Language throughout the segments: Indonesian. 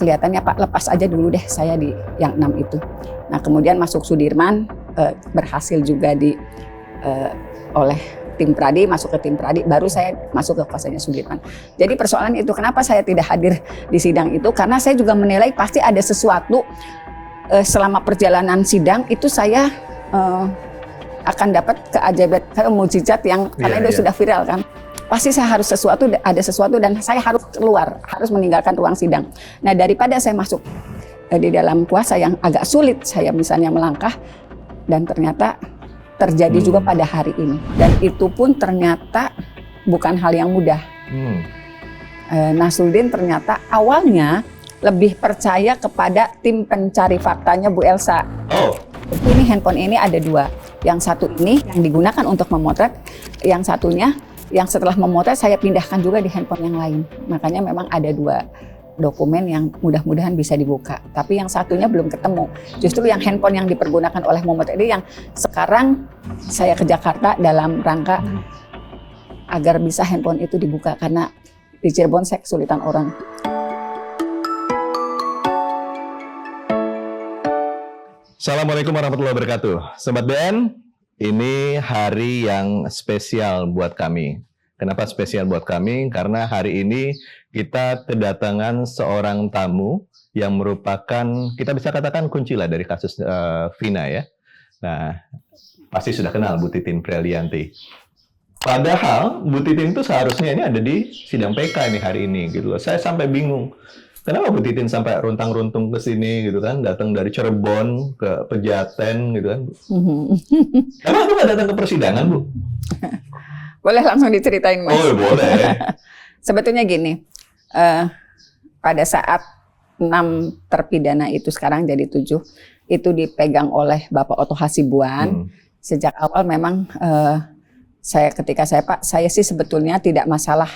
kelihatannya Pak lepas aja dulu deh saya di yang 6 itu. Nah kemudian masuk Sudirman, berhasil juga oleh tim Pradi, masuk ke tim Pradi, baru saya masuk ke kuasanya Sudirman. Jadi persoalan itu kenapa saya tidak hadir di sidang itu, karena saya juga menilai pasti ada sesuatu selama perjalanan sidang itu saya akan dapat keajaiban, mukjizat yang karena itu sudah viral kan. Pasti saya harus ada sesuatu dan saya harus keluar, harus meninggalkan ruang sidang. Nah daripada saya masuk di dalam kuasa yang agak sulit, saya misalnya melangkah dan ternyata terjadi juga pada hari ini. Dan itu pun ternyata bukan hal yang mudah. Nasruddin ternyata awalnya lebih percaya kepada tim pencari faktanya Bu Elsa. Ini handphone ini ada 2. Yang satu ini yang digunakan untuk memotret, yang satunya yang setelah memotret saya pindahkan juga di handphone yang lain. Makanya memang ada 2 dokumen yang mudah-mudahan bisa dibuka. Tapi yang satunya belum ketemu. Justru yang handphone yang dipergunakan oleh memotret ini yang sekarang saya ke Jakarta dalam rangka agar bisa handphone itu dibuka. Karena di Cirebon saya kesulitan orang. Assalamualaikum warahmatullahi wabarakatuh. Sobat BN, ini hari yang spesial buat kami. Kenapa spesial buat kami? Karena hari ini kita kedatangan seorang tamu yang merupakan, kita bisa katakan kunci lah dari kasus Vina ya. Nah, pasti sudah kenal Bu Titin Prelianti. Padahal Bu Titin itu seharusnya ini ada di sidang PK nih hari ini gitu loh. Saya sampai bingung. Kenapa Bu Titin sampai runtang-runtung ke sini gitu kan, datang dari Cirebon ke Pejaten gitu kan. Kenapa nggak datang ke persidangan Bu? Boleh langsung diceritain Mas? Oh boleh. Sebetulnya gini, pada saat 6 terpidana itu sekarang jadi 7, itu dipegang oleh Bapak Oto Hasibuan. Sejak awal memang ketika saya sih sebetulnya tidak masalah,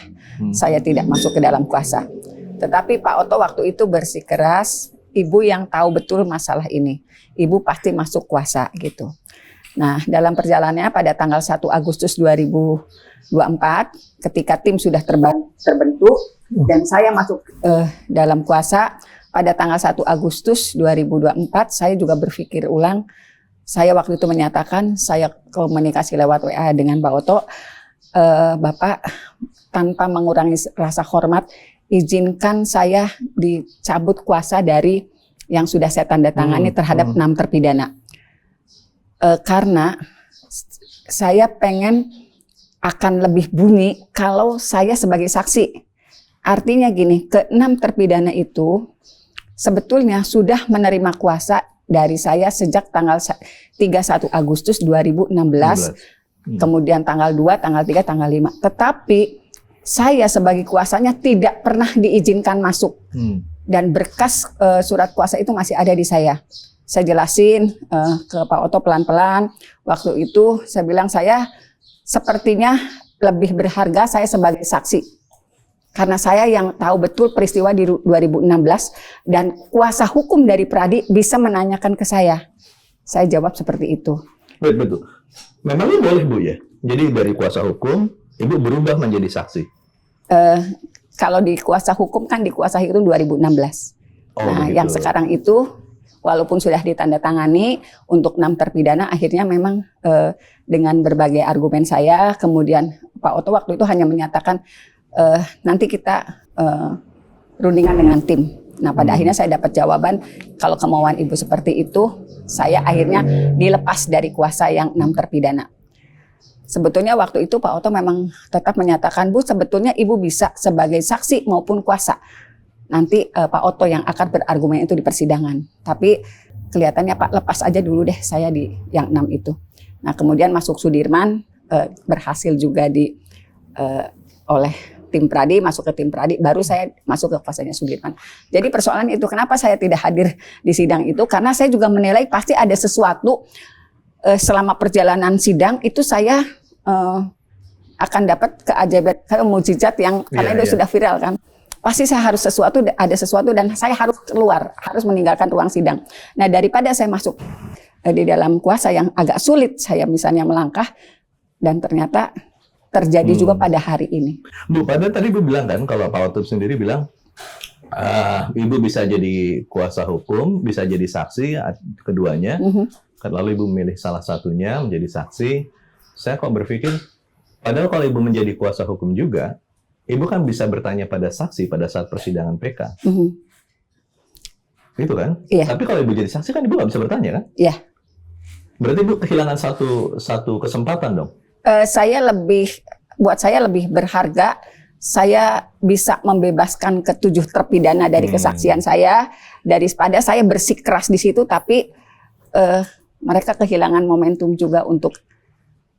saya tidak masuk ke dalam kuasa. Tetapi Pak Oto waktu itu bersikeras, ibu yang tahu betul masalah ini, ibu pasti masuk kuasa gitu. Nah dalam perjalanannya pada tanggal 1 Agustus 2024, ketika tim sudah terbentuk dan saya masuk dalam kuasa, pada tanggal 1 Agustus 2024 saya juga berpikir ulang. Saya waktu itu menyatakan, saya komunikasi lewat WA dengan Pak Oto, Bapak tanpa mengurangi rasa hormat, izinkan saya dicabut kuasa dari yang sudah saya tanda tangani terhadap 6 terpidana. Karena saya pengen akan lebih bunyi kalau saya sebagai saksi. Artinya gini, ke-6 terpidana itu sebetulnya sudah menerima kuasa dari saya sejak tanggal 31 Agustus 2016, kemudian tanggal 2, tanggal 3, tanggal 5. Tetapi saya sebagai kuasanya tidak pernah diizinkan masuk. Dan berkas surat kuasa itu masih ada di saya. Saya jelasin ke Pak Oto pelan-pelan. Waktu itu saya bilang saya sepertinya lebih berharga saya sebagai saksi. Karena saya yang tahu betul peristiwa di 2016 dan kuasa hukum dari Pradi bisa menanyakan ke saya. Saya jawab seperti itu. Betul. Memangnya boleh Bu ya? Jadi dari kuasa hukum, Ibu berubah menjadi saksi? Kalau di kuasa hukum kan dikuasai itu 2016. Nah, yang sekarang itu walaupun sudah ditandatangani untuk 6 terpidana, akhirnya memang dengan berbagai argumen saya, kemudian Pak Oto waktu itu hanya menyatakan nanti kita rundingan dengan tim. Nah, pada akhirnya saya dapat jawaban kalau kemauan Ibu seperti itu, saya akhirnya dilepas dari kuasa yang 6 terpidana. Sebetulnya waktu itu Pak Oto memang tetap menyatakan, Bu sebetulnya Ibu bisa sebagai saksi maupun kuasa. Nanti Pak Oto yang akan berargumen itu di persidangan. Tapi kelihatannya Pak lepas aja dulu deh saya di yang 6 itu. Nah kemudian masuk Sudirman, berhasil juga oleh tim Pradi, masuk ke tim Pradi, baru saya masuk ke kuasanya Sudirman. Jadi persoalan itu kenapa saya tidak hadir di sidang itu, karena saya juga menilai pasti ada sesuatu selama perjalanan sidang itu saya akan dapat keajaiban, mukjizat yang karena itu sudah viral kan. Pasti saya harus ada sesuatu dan saya harus keluar, harus meninggalkan ruang sidang. Nah daripada saya masuk di dalam kuasa yang agak sulit, saya misalnya melangkah dan ternyata terjadi juga pada hari ini. Bu, pada tadi Bu bilang kan kalau Pak Oto sendiri bilang Ibu bisa jadi kuasa hukum, bisa jadi saksi, keduanya. Lalu Ibu memilih salah satunya menjadi saksi. Saya kok berpikir, padahal kalau Ibu menjadi kuasa hukum juga, Ibu kan bisa bertanya pada saksi pada saat persidangan PK. Itu kan? Iya. Tapi kalau Ibu jadi saksi kan Ibu nggak bisa bertanya kan? Iya. Berarti Ibu kehilangan satu kesempatan dong? Buat saya lebih berharga, saya bisa membebaskan ke-7 terpidana dari kesaksian saya, daripada saya bersikeras di situ, tapi mereka kehilangan momentum juga untuk,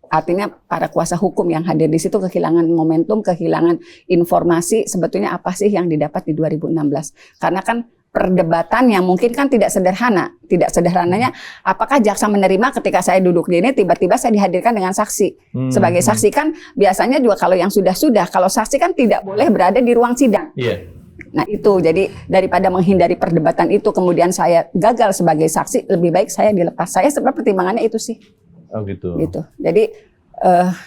artinya para kuasa hukum yang hadir di situ kehilangan momentum, kehilangan informasi sebetulnya apa sih yang didapat di 2016. Karena kan perdebatan yang mungkin kan tidak sederhana. Tidak sederhananya, apakah jaksa menerima ketika saya duduk di ini, tiba-tiba saya dihadirkan dengan saksi. Sebagai saksi kan biasanya juga kalau yang sudah-sudah, kalau saksi kan tidak boleh berada di ruang sidang. Iya. Nah itu, jadi daripada menghindari perdebatan itu, kemudian saya gagal sebagai saksi, lebih baik saya dilepas. Saya sebab pertimbangannya itu sih. Oh gitu. Gitu. Jadi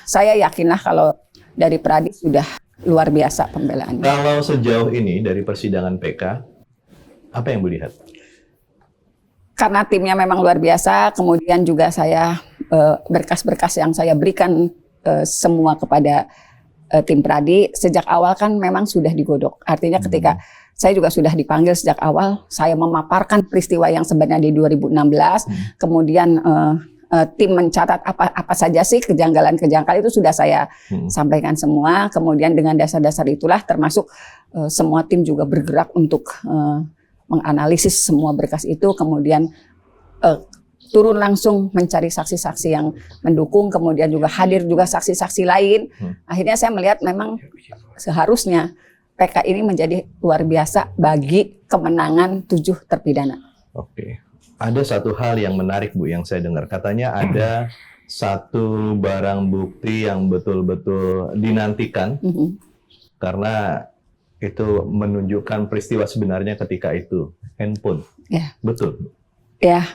saya yakinlah kalau dari Pradi sudah luar biasa pembelaannya. Kalau sejauh ini dari persidangan PK, apa yang Bu lihat? Karena timnya memang luar biasa, kemudian juga saya berkas-berkas yang saya berikan semua kepada tim Pradi sejak awal kan memang sudah digodok. Artinya ketika saya juga sudah dipanggil sejak awal, saya memaparkan peristiwa yang sebenarnya di 2016, kemudian tim mencatat apa saja sih kejanggalan-kejanggalan itu sudah saya sampaikan semua. Kemudian dengan dasar-dasar itulah termasuk semua tim juga bergerak untuk menganalisis semua berkas itu, kemudian turun langsung mencari saksi-saksi yang mendukung, kemudian juga hadir juga saksi-saksi lain. Akhirnya saya melihat memang seharusnya PK ini menjadi luar biasa bagi kemenangan 7 terpidana. Oke. Ada satu hal yang menarik Bu yang saya dengar. Katanya ada satu barang bukti yang betul-betul dinantikan karena itu menunjukkan peristiwa sebenarnya ketika itu, handphone. Ya. Betul? Ya,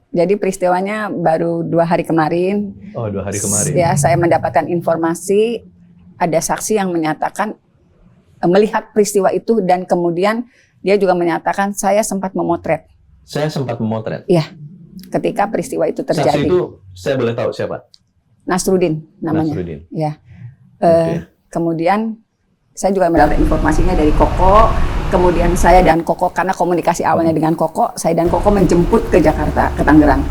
jadi peristiwanya baru 2 hari kemarin. Oh, 2 hari kemarin. Ya, saya mendapatkan informasi, ada saksi yang menyatakan melihat peristiwa itu, dan kemudian dia juga menyatakan saya sempat memotret. Saya sempat memotret? Iya, ketika peristiwa itu terjadi. Saksi itu, saya boleh tahu siapa? Nasruddin namanya. Nasruddin. Ya. Kemudian saya juga mendapat informasinya dari Koko, kemudian saya dan Koko, karena komunikasi awalnya dengan Koko, saya dan Koko menjemput ke Jakarta, ke Tangerang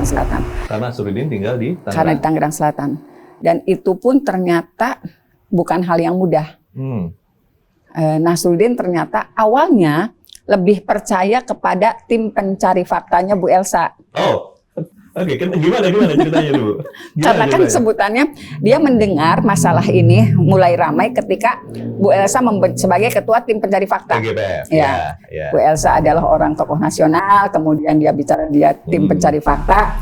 Selatan. Karena Nasruddin tinggal di Tangerang? Karena di Tangerang Selatan. Dan itu pun ternyata bukan hal yang mudah. Nasruddin ternyata awalnya lebih percaya kepada tim pencari faktanya Bu Elsa. Oh. Oke, gimana ceritanya dulu? Karena kan sebutannya dia mendengar masalah ini mulai ramai ketika Bu Elsa sebagai ketua tim pencari fakta. TGPF. Ya. Ya. Bu Elsa adalah orang tokoh nasional, kemudian dia bicara dia tim pencari fakta.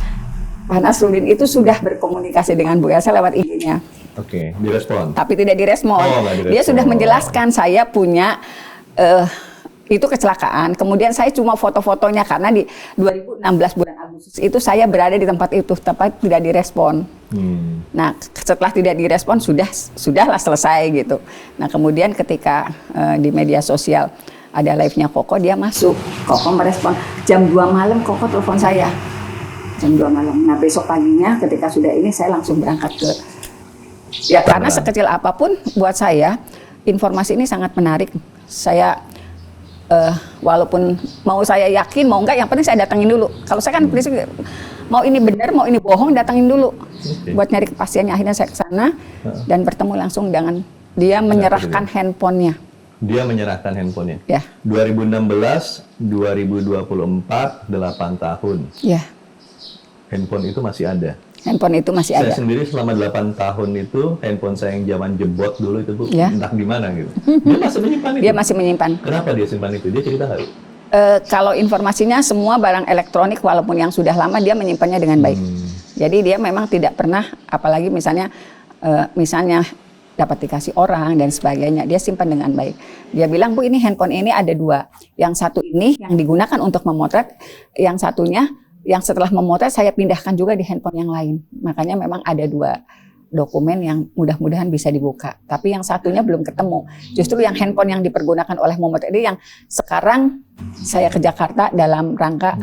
Pak Nasruddin itu sudah berkomunikasi dengan Bu Elsa lewat IG-nya. Oke, direspon. Tapi tidak direspon. Dia sudah menjelaskan saya punya itu kecelakaan. Kemudian saya cuma foto-fotonya karena di 2016 bulan Agustus itu saya berada di tempat itu, tapi tidak direspon. Nah, setelah tidak direspon sudahlah selesai gitu. Nah, kemudian ketika di media sosial ada live-nya Koko, dia masuk. Koko merespon jam 2 malam Koko telepon saya. Jam 2 malam. Nah, besok paginya ketika sudah ini saya langsung berangkat ke karena sekecil apapun buat saya informasi ini sangat menarik. Saya walaupun mau saya yakin mau enggak, yang penting saya datangin dulu. Kalau saya kan prinsip mau ini benar mau ini bohong, datangin dulu buat nyari kepastiannya. Akhirnya saya ke sana dan bertemu langsung dengan dia, menyerahkan handphonenya. Dia menyerahkan handphonenya. Ya. 2016, 2024, 8 tahun. Ya. Handphone itu masih ada. Handphone itu masih ada. Saya sendiri selama 8 tahun itu, handphone saya yang zaman jebot dulu itu Bu, entah di mana gitu. Dia masih menyimpan itu. Dia masih menyimpan. Kenapa dia simpan itu? Dia cerita nggak? Kalau informasinya semua barang elektronik walaupun yang sudah lama dia menyimpannya dengan baik. Jadi dia memang tidak pernah, apalagi misalnya dapat dikasih orang dan sebagainya, dia simpan dengan baik. Dia bilang, Bu, ini handphone ini ada 2. Yang satu ini yang digunakan untuk memotret, yang satunya yang setelah memotret saya pindahkan juga di handphone yang lain. Makanya memang ada 2 dokumen yang mudah-mudahan bisa dibuka. Tapi yang satunya belum ketemu. Justru yang handphone yang dipergunakan oleh Muhammad ini yang sekarang saya ke Jakarta dalam rangka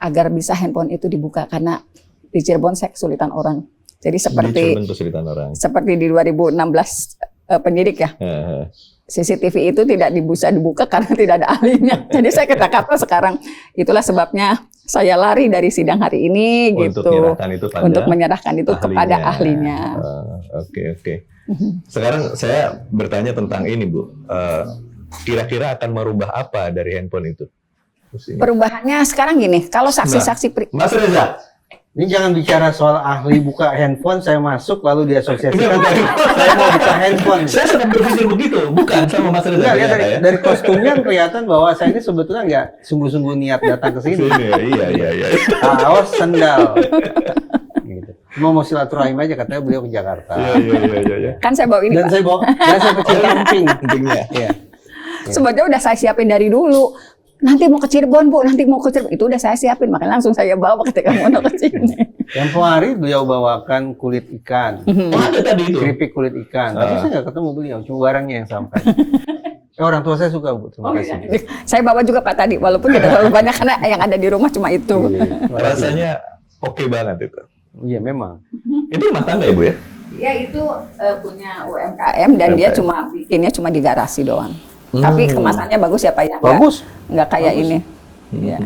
agar bisa handphone itu dibuka, karena di Cirebon saya kesulitan orang. Jadi seperti di 2016 penyidik ya. CCTV itu tidak bisa dibuka karena tidak ada ahlinya. Jadi saya ke Jakarta sekarang. Itulah sebabnya saya lari dari sidang hari ini gitu. Untuk menyerahkan itu kepada ahlinya. Oke. Sekarang saya bertanya tentang ini, Bu. Kira-kira akan merubah apa dari handphone itu? Perubahannya sekarang gini, kalau saksi-saksi Mas Reza, ini jangan bicara soal ahli buka handphone, saya masuk lalu diasosiasikan saya mau buka handphone. Saya sedang berpikir begitu, bukan sama Mas Reza. Dari kostumnya kelihatan bahwa saya ini sebetulnya nggak sungguh-sungguh niat datang ke sini. Iya. Kaos, sendal. Gitu. Mau silaturahim aja, katanya beliau ke Jakarta. Iya. Kan saya bawa ini. Dan saya pecinta empingnya. Iya. Sebetulnya udah saya siapin dari dulu. Nanti mau ke Cirebon, Bu, itu udah saya siapin, makanya langsung saya bawa ketika mau ke sini. Tempo hari beliau bawakan kulit ikan. Ada tadi itu. Keripik kulit ikan. Tapi saya nggak ketemu beliau, cuma barangnya yang sampai. Orang tua saya suka, Bu. Terima kasih. Iya. Saya bawa juga Pak tadi, walaupun tidak terlalu banyak karena yang ada di rumah cuma itu. Rasanya oke banget itu. Iya, memang. Itu rumah tangga ya, Bu ya? Dia itu punya UMKM dan dia bikinnya cuma di garasi doang. Tapi kemasannya bagus ya Pak ya? Bagus. Nggak kayak ini. Ya.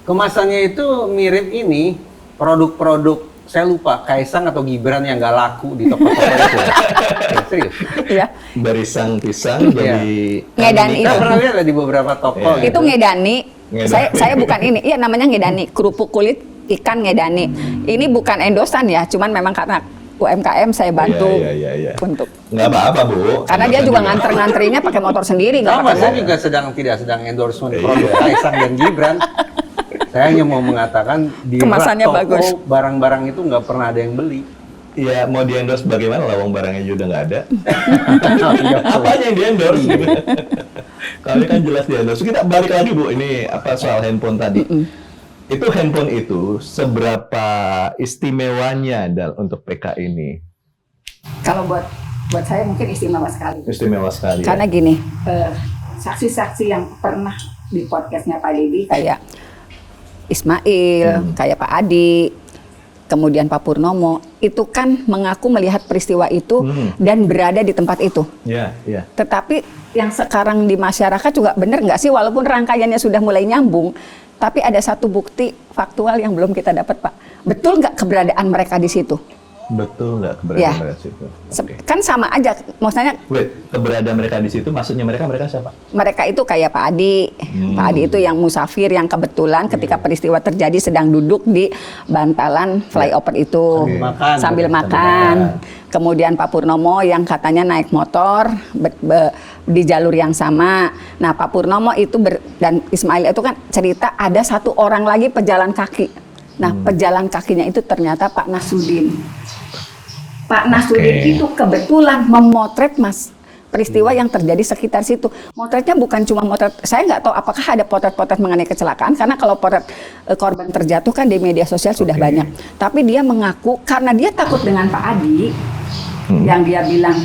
Kemasannya itu mirip ini, produk-produk, saya lupa, Kaisang atau Gibran yang nggak laku di toko-toko itu. Ya, serius. Iya. Barisan pisang jadi... Ngedani Kita itu. pernah lihat di beberapa toko. Iya. Itu ngedani. Saya bukan ini. Iya, namanya ngedani. Kerupuk kulit ikan ngedani. Ini bukan endosan ya, cuman memang karena UMKM saya bantu untuk. Nggak apa-apa, Bu. Karena dia juga nganter-nganterinnya pakai motor sendiri, nggak Sama, pakai saya mobil. juga tidak sedang endorsement produk Kaisang dan Gibran. Saya hanya mau mengatakan di Kemasannya toko bagus. barang-barang itu nggak pernah ada yang beli. Iya, mau di-endorse bagaimana, lawang barangnya juga nggak ada. Iya, Apanya yang di-endorse? Gitu. Kali kan jelas di-endorse. Kita balik lagi, Bu, ini soal handphone tadi. Itu handphone itu seberapa istimewanya untuk PK ini? Kalau buat saya mungkin istimewa sekali. Istimewa sekali. Karena gini, saksi-saksi yang pernah di podcastnya Pak Deddy kayak Ismail, kayak Pak Adi, kemudian Pak Purnomo, itu kan mengaku melihat peristiwa itu dan berada di tempat itu. Iya. Tetapi yang sekarang di masyarakat juga benar nggak sih, walaupun rangkaiannya sudah mulai nyambung, tapi ada satu bukti faktual yang belum kita dapat, Pak. Betul nggak keberadaan mereka di situ? Betul nggak keberadaan mereka di situ? Kan sama aja, maksudnya. Keberadaan mereka di situ, maksudnya mereka siapa? Mereka itu kayak Pak Adi. Pak Adi itu yang musafir yang kebetulan ketika peristiwa terjadi sedang duduk di bantalan flyover itu sambil makan. Kemudian Pak Purnomo yang katanya naik motor di jalur yang sama. Nah, Pak Purnomo itu dan Ismail itu kan cerita ada satu orang lagi pejalan kaki. Nah, pejalan kakinya itu ternyata Pak Nasruddin. Pak Nasruddin itu kebetulan memotret peristiwa yang terjadi sekitar situ. Motretnya bukan cuma motret, saya nggak tahu apakah ada potret-potret mengenai kecelakaan, karena kalau potret korban terjatuh kan di media sosial sudah banyak. Tapi dia mengaku karena dia takut dengan Pak Adi, yang dia bilang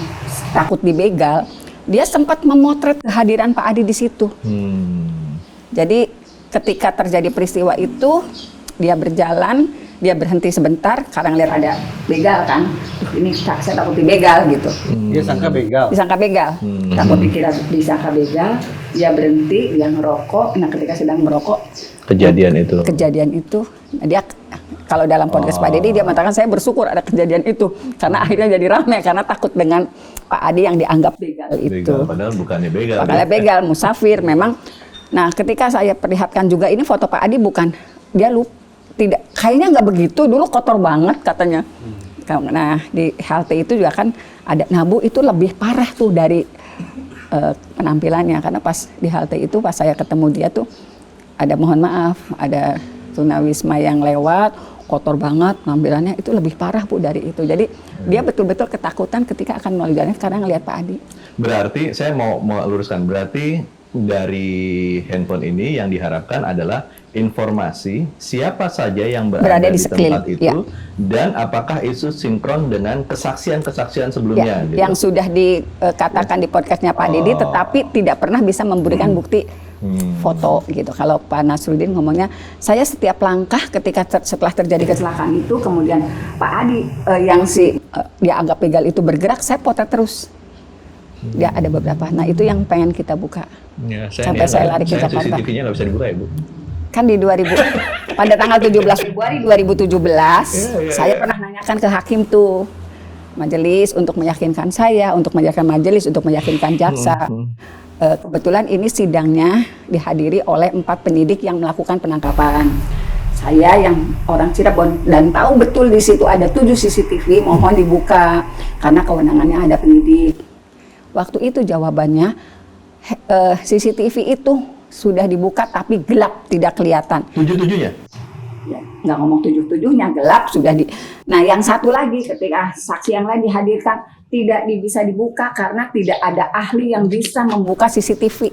takut dibegal, dia sempat memotret kehadiran Pak Adi di situ. Jadi ketika terjadi peristiwa itu, dia berjalan, dia berhenti sebentar karena ngeliat ada begal kan. Ini saya takut dibegal gitu. Dia sangka begal. Disangka begal. Takut dikira disangka begal, dia berhenti, dia ngerokok. Nah, ketika sedang merokok, kejadian itu, dia kalau dalam podcast Pak Deddy dia mengatakan saya bersyukur ada kejadian itu karena akhirnya jadi ramai karena takut dengan Pak Adi yang dianggap begal itu. Padahal bukannya begal. Padahal begal, musafir memang. Nah, ketika saya perlihatkan juga ini foto Pak Adi bukan, dia lupa. Tidak, kayaknya nggak begitu, dulu kotor banget katanya. Nah, di halte itu juga kan ada, nah Bu itu lebih parah tuh dari penampilannya, karena pas di halte itu pas saya ketemu dia tuh ada, mohon maaf, ada tunawisma yang lewat, kotor banget penampilannya, itu lebih parah Bu dari itu. Jadi dia betul-betul ketakutan ketika akan melalui jalan karena ngelihat Pak Adi. Berarti saya mau luruskan, berarti dari handphone ini yang diharapkan adalah informasi siapa saja yang berada Berada di di tempat sekeliling, itu ya. dan apakah itu sinkron dengan kesaksian-kesaksian sebelumnya. Ya, gitu. yang sudah dikatakan di podcastnya Pak Didi, tetapi tidak pernah bisa memberikan bukti foto gitu. Kalau Pak Nasruddin ngomongnya, saya setiap langkah ketika setelah terjadi kecelakaan itu, kemudian Pak Adi yang dia anggap begal itu bergerak, saya potret terus. Dia ada beberapa. Nah itu yang pengen kita buka. Ya, Sampai saya lari ke Jakarta. CCTV-nya nggak bisa dibuka ya, Bu? Kan di 2000 pada tanggal 17 Februari 2017 saya pernah nanyakan ke hakim tuh majelis untuk meyakinkan saya, untuk meyakinkan majelis, untuk meyakinkan jaksa. Kebetulan ini sidangnya dihadiri oleh 4 penyidik yang melakukan penangkapan. Saya yang orang Cirebon dan tahu betul di situ ada 7 CCTV, mohon dibuka karena kewenangannya ada penyidik. Waktu itu jawabannya CCTV itu sudah dibuka tapi gelap, tidak kelihatan. 7-7-nya? Ya, nggak ngomong 7-7-nya, gelap sudah di. Nah, yang satu lagi ketika saksi yang lain dihadirkan tidak bisa dibuka karena tidak ada ahli yang bisa membuka CCTV.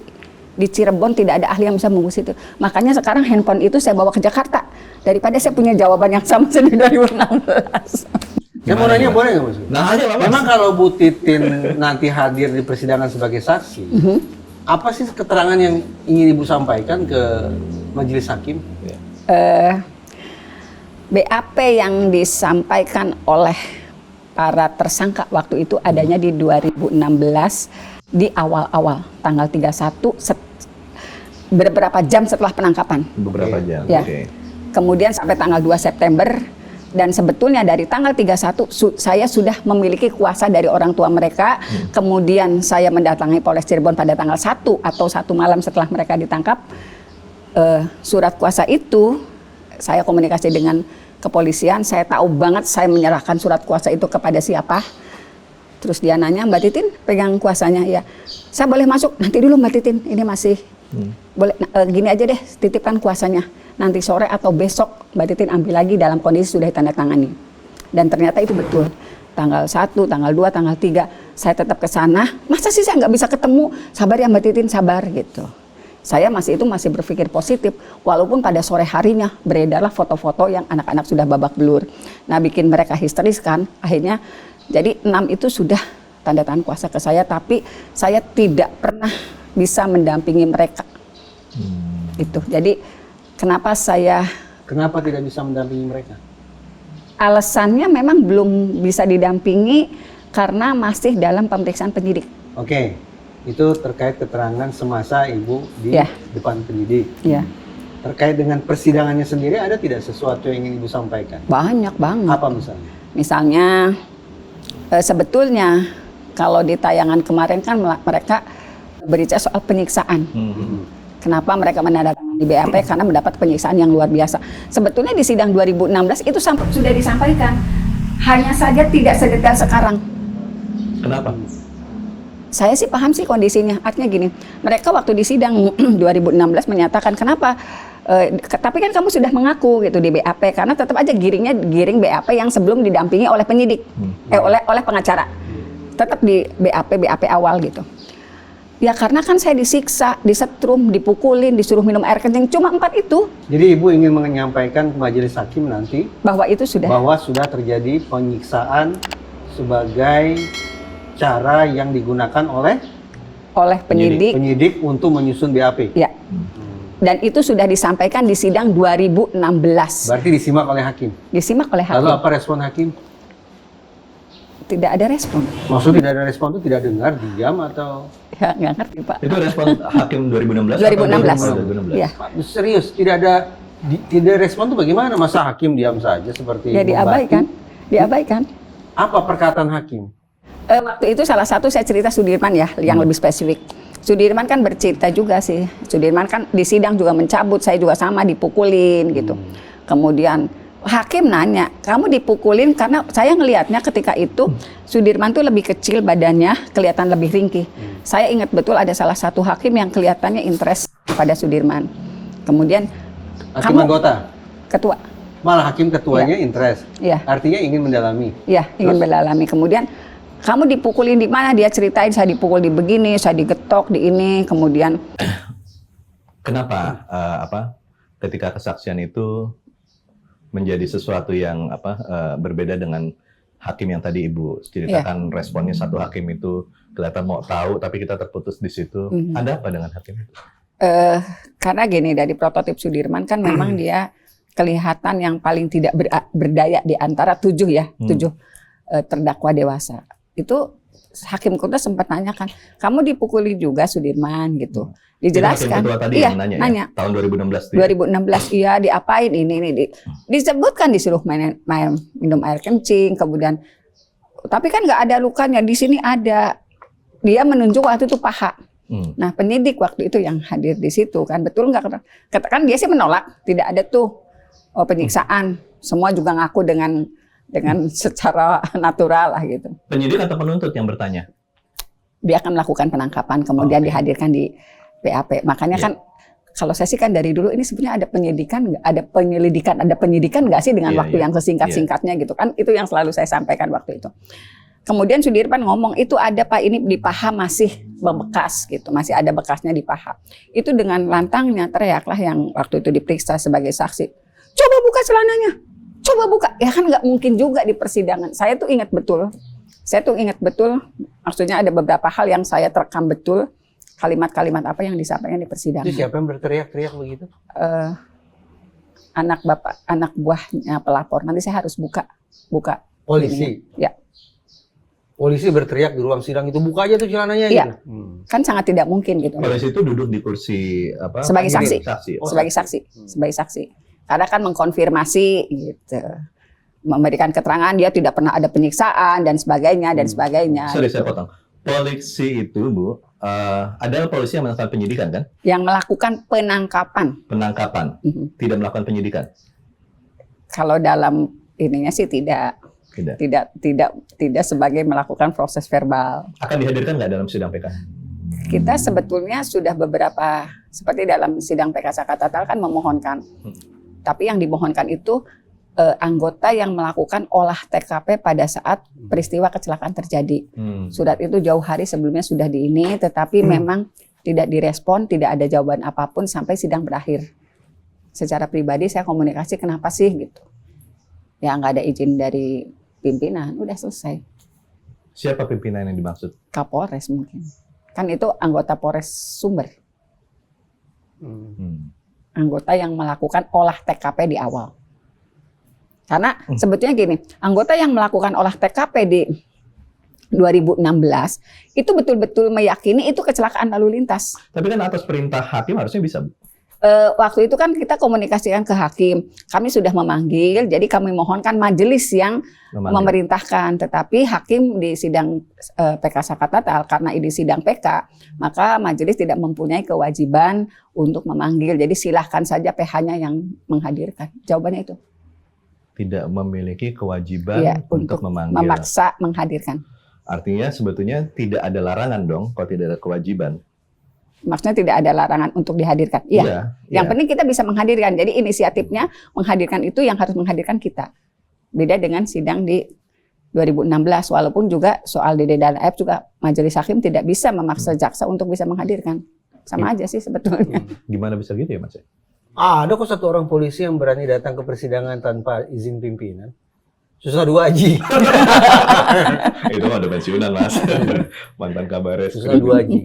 Di Cirebon tidak ada ahli yang bisa membuka itu. Makanya sekarang handphone itu saya bawa ke Jakarta daripada saya punya jawaban yang sama seperti 2016. Saya mau nanya, boleh nggak Mas? Nah, aja lah, Mas. Memang kalau Bu Titin nanti hadir di persidangan sebagai saksi, apa sih keterangan yang ingin Ibu sampaikan ke majelis hakim? BAP yang disampaikan oleh para tersangka waktu itu adanya di 2016 di awal-awal tanggal 31 beberapa jam setelah penangkapan. Beberapa jam. Ya. Oke. Kemudian sampai tanggal 2 September dan sebetulnya dari tanggal 31 saya sudah memiliki kuasa dari orang tua mereka. Kemudian saya mendatangi Polres Cirebon pada tanggal 1 atau 1 malam setelah mereka ditangkap. Surat kuasa itu saya komunikasi dengan kepolisian, saya tahu banget saya menyerahkan surat kuasa itu kepada siapa. Terus dia nanya, Mbak Titin pegang kuasanya? Ya, saya boleh masuk? Nanti dulu Mbak Titin, ini masih boleh. Gini aja deh, titipkan kuasanya. Nanti sore atau besok Mbak Titin ambil lagi dalam kondisi sudah ditandatangani. Dan ternyata itu betul. Tanggal 1, tanggal 2, tanggal 3 saya tetap ke sana. Masa sih saya nggak bisa ketemu? Sabar ya Mbak Titin, sabar gitu. Saya masih berpikir positif, walaupun pada sore harinya beredarlah foto-foto yang anak-anak sudah babak belur. Nah, bikin mereka histeris kan. Akhirnya, jadi 6 itu sudah tanda tangan kuasa ke saya, tapi saya tidak pernah bisa mendampingi mereka. Itu. Jadi, kenapa tidak bisa mendampingi mereka? Alasannya memang belum bisa didampingi karena masih dalam pemeriksaan penyidik. Oke. Itu terkait keterangan semasa Ibu di depan penyidik. Ya. Terkait dengan persidangannya sendiri, ada tidak sesuatu yang ingin Ibu sampaikan? Banyak banget. Apa misalnya? Misalnya, sebetulnya kalau di tayangan kemarin kan mereka berbicara soal penyiksaan. Kenapa mereka menandatangani BAP? Karena mendapat penyiksaan yang luar biasa. Sebetulnya di sidang 2016 itu sudah disampaikan. Hanya saja tidak sedetail sekarang. Kenapa? Saya sih paham sih kondisinya. Artinya gini, mereka waktu di sidang 2016 menyatakan kenapa, tapi kan kamu sudah mengaku gitu di BAP, karena tetap aja giring BAP yang sebelum didampingi oleh penyidik, oleh pengacara, tetap di BAP awal gitu. Ya karena kan saya disiksa, disetrum, dipukulin, disuruh minum air kencing, cuma 4 itu. Jadi Ibu ingin menyampaikan ke majelis hakim nanti bahwa itu sudah terjadi penyiksaan sebagai cara yang digunakan oleh penyidik untuk menyusun BAP. Ya. Dan itu sudah disampaikan di sidang 2016. Berarti disimak oleh hakim. Disimak oleh hakim. Lalu apa respon hakim? Tidak ada respon. Maksudnya tidak ada respon itu tidak dengar, diam atau? Ya nggak ngerti Pak. Itu respon hakim 2016? 2016. Ya. Serius, tidak respon itu bagaimana? Masa hakim diam saja seperti ya diabaikan. Diabaikan. Apa perkataan hakim? Waktu itu salah satu saya cerita Sudirman ya, yang lebih spesifik. Sudirman kan bercerita juga sih. Sudirman kan di sidang juga mencabut, saya juga sama dipukulin gitu. Kemudian hakim nanya, kamu dipukulin karena saya ngelihatnya ketika itu Sudirman tuh lebih kecil badannya, kelihatan lebih ringkih. Saya ingat betul ada salah satu hakim yang kelihatannya interest pada Sudirman. Kemudian hakim anggota? Ketua. Malah hakim ketuanya interest? Iya. Artinya ingin mendalami? Iya, ingin mendalami. Kemudian Kamu dipukulin di mana? Dia ceritain saya dipukul di begini, saya digetok di ini, kemudian. Kenapa ketika kesaksian itu menjadi sesuatu yang berbeda dengan hakim yang tadi Ibu ceritakan, responnya satu hakim itu kelihatan mau tahu tapi kita terputus di situ. Ada apa dengan hakim itu? Karena gini, dari prototip Sudirman kan memang dia kelihatan yang paling tidak berdaya di antara 7 terdakwa dewasa. Itu Hakim Ketua sempat nanyakan, kamu dipukuli juga Sudirman gitu. Dijelaskan. Hakim Ketua tadi iya, yang nanya. Tahun 2016. 2016 iya, diapain ini. Disebutkan disuruh minum air kencing, kemudian tapi kan nggak ada lukanya. Di sini ada. Dia menunjuk waktu itu paha. Nah, penyidik waktu itu yang hadir di situ kan, betul nggak? Katakan dia sih menolak, tidak ada tuh penyiksaan. Semua juga ngaku dengan secara natural lah gitu. Penyidik atau penuntut yang bertanya? Dia akan melakukan penangkapan, kemudian dihadirkan di PAP. Makanya kan kalau saya sih kan dari dulu ini sebenarnya ada penyidikan nggak sih dengan waktu yang sesingkat-singkatnya gitu kan? Itu yang selalu saya sampaikan waktu itu. Kemudian Sudirman ngomong itu ada Pak, ini di paha masih bebekas gitu, masih ada bekasnya di paha. Itu dengan lantangnya teriaklah yang waktu itu diperiksa sebagai saksi. Coba buka celananya. Coba buka, ya kan nggak mungkin juga di persidangan. Saya tuh ingat betul, maksudnya ada beberapa hal yang saya terekam betul, kalimat-kalimat apa yang disampaikan di persidangan. Itu siapa yang berteriak-teriak begitu? Anak buahnya pelapor, nanti saya harus buka. Polisi? Ya. Polisi berteriak di ruang sidang itu, buka aja tuh celananya Iya. gitu. Kan sangat tidak mungkin gitu. Polisi itu duduk di kursi apa? Sebagai saksi. Sebagai saksi. Karena kan mengkonfirmasi gitu. Memberikan keterangan dia tidak pernah ada penyiksaan dan sebagainya. Sorry, saya potong. Polisi itu, Bu, adalah polisi yang melakukan penyidikan kan? Yang melakukan penangkapan. Tidak melakukan penyidikan. Kalau dalam ininya sih tidak sebagai melakukan proses verbal. Akan dihadirkan nggak dalam sidang PK? Kita sebetulnya sudah beberapa, seperti dalam sidang PK Sakatatal kan memohonkan. Tapi yang dimohonkan itu anggota yang melakukan olah TKP pada saat peristiwa kecelakaan terjadi. Surat itu jauh hari sebelumnya sudah tetapi memang tidak direspon, tidak ada jawaban apapun sampai sidang berakhir. Secara pribadi saya komunikasi kenapa sih gitu. Ya nggak ada izin dari pimpinan, udah selesai. Siapa pimpinan yang dimaksud? Kapolres mungkin. Kan itu anggota Polres Sumber. Anggota yang melakukan olah TKP di awal. Karena sebetulnya gini, anggota yang melakukan olah TKP di 2016 itu betul-betul meyakini itu kecelakaan lalu lintas. Tapi kan atas perintah hakim harusnya bisa. Waktu itu kan kita komunikasikan ke hakim, kami sudah memanggil, jadi kami mohonkan majelis yang memerintahkan, tetapi hakim di sidang PK Sakatatal, karena ini sidang PK, maka majelis tidak mempunyai kewajiban untuk memanggil, jadi silahkan saja PH-nya yang menghadirkan. Jawabannya itu. Tidak memiliki kewajiban untuk memanggil. Memaksa menghadirkan. Artinya sebetulnya tidak ada larangan dong kalau tidak ada kewajiban. Maksudnya tidak ada larangan untuk dihadirkan. Iya. Yang penting kita bisa menghadirkan. Jadi inisiatifnya menghadirkan itu yang harus menghadirkan kita. Beda dengan sidang di 2016. Walaupun juga soal DD dan AF juga majelis hakim tidak bisa memaksa jaksa untuk bisa menghadirkan. Sama aja sih sebetulnya. Gimana bisa gitu ya Mas? Ada kok satu orang polisi yang berani datang ke persidangan tanpa izin pimpinan. Susah 2 Haji. Itu ada pensiunan Mas. Mantan Kabares. Susah 2 Haji.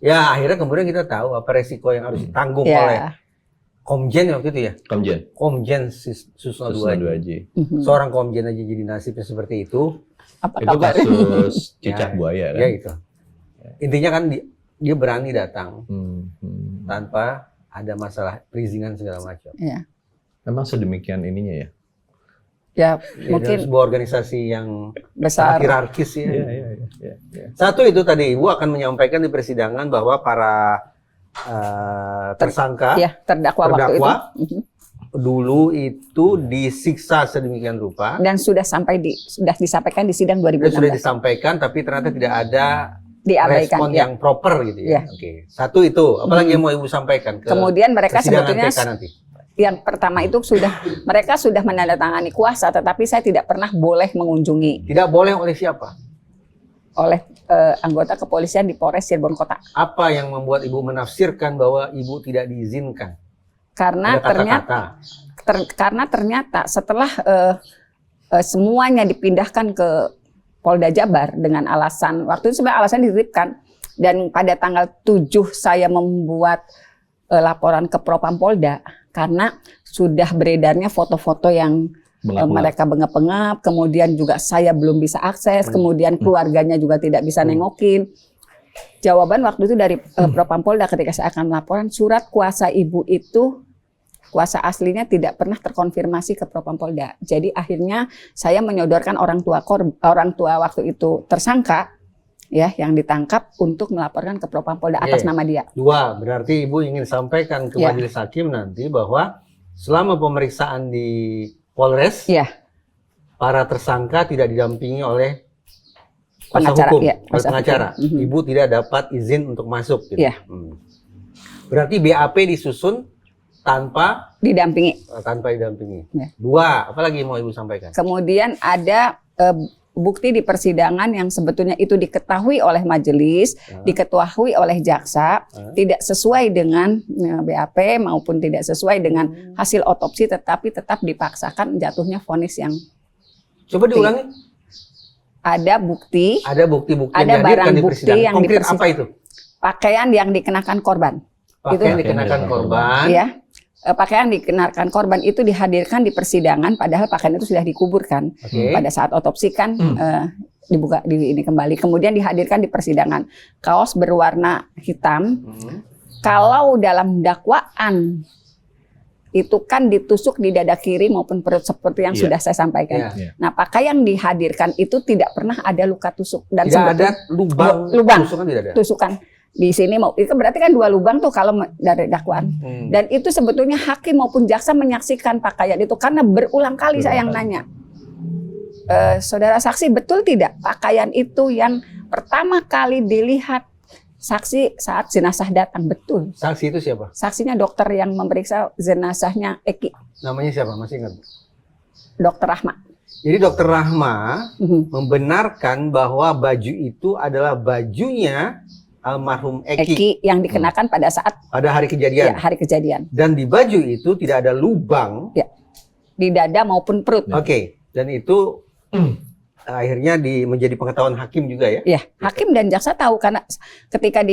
Ya akhirnya kemudian kita tahu apa resiko yang harus ditanggung oleh Komjen waktu itu ya. Komjen Susno Duaji. Seorang Komjen aja jadi nasibnya seperti itu. Itu kasus cicak buaya kan? Ya itu. Intinya kan dia berani datang tanpa ada masalah perizinan segala macam. Ya. Memang sedemikian ininya ya. Ya, mungkin sebuah organisasi yang besar, hierarkis ya. Ya. Satu itu tadi Ibu akan menyampaikan di persidangan bahwa para tersangka, terdakwa waktu itu dulu itu disiksa sedemikian rupa dan sudah disampaikan di sidang 2016. Sudah disampaikan tapi ternyata tidak ada respon diabaikan yang proper gitu ya. Oke. Satu itu, apalagi yang mau Ibu sampaikan ke kemudian mereka sebetulnya PK nanti. Yang pertama itu mereka sudah menandatangani kuasa, tetapi saya tidak pernah boleh mengunjungi. Tidak boleh oleh siapa? oleh anggota kepolisian di Polres Cirebon Kota. Apa yang membuat Ibu menafsirkan bahwa Ibu tidak diizinkan? Karena ternyata setelah semuanya dipindahkan ke Polda Jabar dengan alasan, waktu itu sebenarnya alasan dititipkan, dan pada tanggal 7 saya membuat laporan ke Propam Polda karena sudah beredarnya foto-foto yang mereka bengap-bengap, kemudian juga saya belum bisa akses, kemudian keluarganya juga tidak bisa nengokin. Jawaban waktu itu dari Propam Polda ketika saya akan melaporan, surat kuasa ibu itu, kuasa aslinya tidak pernah terkonfirmasi ke Propam Polda. Jadi akhirnya saya menyodorkan orang tua waktu itu tersangka, ya, yang ditangkap untuk melaporkan ke Propam Polda atas nama dia. 2, berarti Ibu ingin sampaikan ke majelis hakim nanti bahwa selama pemeriksaan di Polres, para tersangka tidak didampingi oleh pengacara, pengacara. Ibu tidak dapat izin untuk masuk. Gitu. Berarti BAP disusun tanpa didampingi. Ya. 2, apalagi mau Ibu sampaikan? Kemudian ada bukti di persidangan yang sebetulnya itu diketahui oleh majelis, diketahui oleh jaksa, tidak sesuai dengan BAP maupun tidak sesuai dengan hasil otopsi, tetapi tetap dipaksakan jatuhnya vonis yang. Coba diulangi. Ada bukti. Ada bukti-bukti ada barang bukti yang konkret apa itu? Pakaian yang dikenakan korban. Pakaian dikenakan korban. Ya. Pakaian dikenakan korban itu dihadirkan di persidangan, padahal pakaian itu sudah dikuburkan. Pada saat otopsi kan dibuka ini kembali, kemudian dihadirkan di persidangan. Kaos berwarna hitam. Kalau dalam dakwaan itu kan ditusuk di dada kiri maupun perut seperti yang sudah saya sampaikan. Nah, pakaian yang dihadirkan itu tidak pernah ada luka tusuk dan tidak ada lubang. Tusukan tidak ada. Tusukan. Di sini mau itu berarti kan 2 lubang tuh kalau dari dakwaan. Dan itu sebetulnya hakim maupun jaksa menyaksikan pakaian itu karena berulang kali saya yang nanya. Saudara saksi, betul tidak pakaian itu yang pertama kali dilihat saksi saat jenazah datang? Betul. Saksi itu siapa? Saksinya dokter yang memeriksa jenazahnya Eki. Namanya siapa? Masih ingat? Dokter Rahma. Jadi Dokter Rahma membenarkan bahwa baju itu adalah bajunya almarhum Eki yang dikenakan pada hari kejadian. Ya, hari kejadian. Dan di baju itu tidak ada lubang. Ya. Di dada maupun perut. Dan itu akhirnya menjadi pengetahuan hakim juga ya? Iya, hakim dan jaksa tahu karena ketika